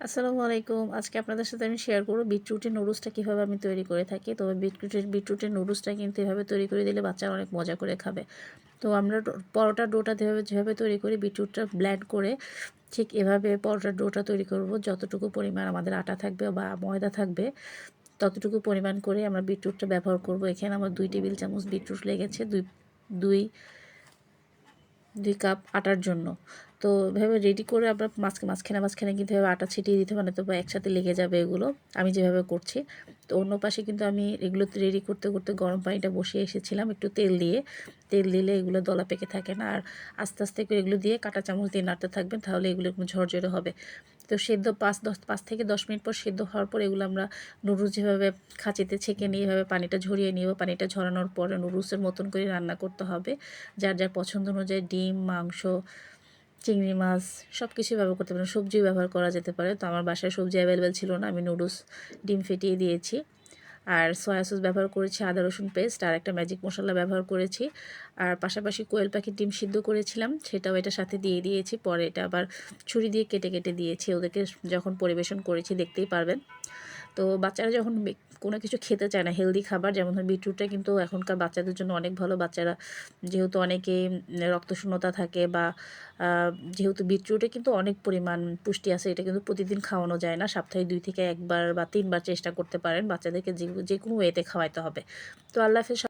আসসালামু আলাইকুম। আজকে আপনাদের সাথে আমি শেয়ার করব বিটরুটের নুডলসটা কীভাবে আমি তৈরি করে থাকি। তবে বিটরুটের নুডলসটা কিন্তু এভাবে তৈরি করে দিলে বাচ্চারা অনেক মজা করে খাবে। তো আমরা পরোটার ডোটা যেভাবে তৈরি করি, বিটরুটটা ব্লেন্ড করে ঠিক এভাবে পরোটার ডোটা তৈরি করব। যতটুকু পরিমাণ আমাদের আটা থাকবে বা ময়দা থাকবে ততটুকু পরিমাণ করে আমরা বিটরুটটা ব্যবহার করব। এখানে আমার 2 টেবিল চামচ বিটরুট লেগেছে, দুই 2 কাপ আটার জন্য। তো এভাবে রেডি করে আমরা মাঝখানে কিন্তু এভাবে আটা ছিটিয়ে দিতে হবে, নয়তো একসাথে লেগে যাবে এগুলো। আমি যেভাবে করছি। তো অন্য পাশে কিন্তু আমি এগুলো রেডি করতে করতে গরম পানিটা বসিয়ে এসেছিলাম একটু তেল দিয়ে। তেল দিলে এগুলো দলা পেকে থাকে না, আর আস্তে আস্তে করে এগুলো দিয়ে কাঁটা চামচ দিয়ে নাড়তে থাকবেন, তাহলে এগুলো একটু ঝরঝরে হবে। তো সেদ্ধ 5 থেকে 10 মিনিট পর সেদ্ধ হওয়ার পর এগুলো আমরা নুডলস যেভাবে খাঁচিতে ছেঁকে নিয়ে এভাবে পানিটা ঝরিয়ে নিব। পানিটা ঝরানোর পরে নুডলসের মতন করে রান্না করতে হবে। যার যার পছন্দ অনুযায়ী ডিম, মাংস, চিংড়ি মাছ সব কিছুই ব্যবহার করতে পারেন। সবজিও ব্যবহার করা যেতে পারে। তো আমার বাসায় সবজি অ্যাভেলেবেল ছিল না, আমি নুডলস ডিম ফেটিয়ে দিয়েছি। আর সয়া সস ব্যবহার করেছি, আদা রসুন পেস্ট আর একটা ম্যাজিক মশলা ব্যবহার করেছি। আর পাশাপাশি কোয়েল পাখির ডিম সিদ্ধ করেছিলাম, সেটাও এটার সাথে দিয়ে দিয়েছি। পরে এটা আবার ছুরি দিয়ে কেটে কেটে দিয়েছি ওদেরকে, যখন পরিবেশন করেছি দেখতেই পারবেন। তো বাচ্চারা যখন কোনো কিছু খেতে চায় না, হেলদি খাবার যেমন বিটরুটটা কিন্তু এখনকার বাচ্চাদের জন্য অনেক ভালো। বাচ্চারা যেহেতু অনেকেই রক্তশূন্যতা থাকে বা যেহেতু বিটরুটে কিন্তু অনেক পরিমাণ পুষ্টি আছে, এটা কিন্তু প্রতিদিন খাওয়ানো যায় না। সপ্তাহে 2 থেকে 1 বার বা 3 বার চেষ্টা করতে পারেন। বাচ্চাদেরকে যে কোনো ওয়েতে খাওয়াইতে হবে। তো আল্লাহ হাফেজ।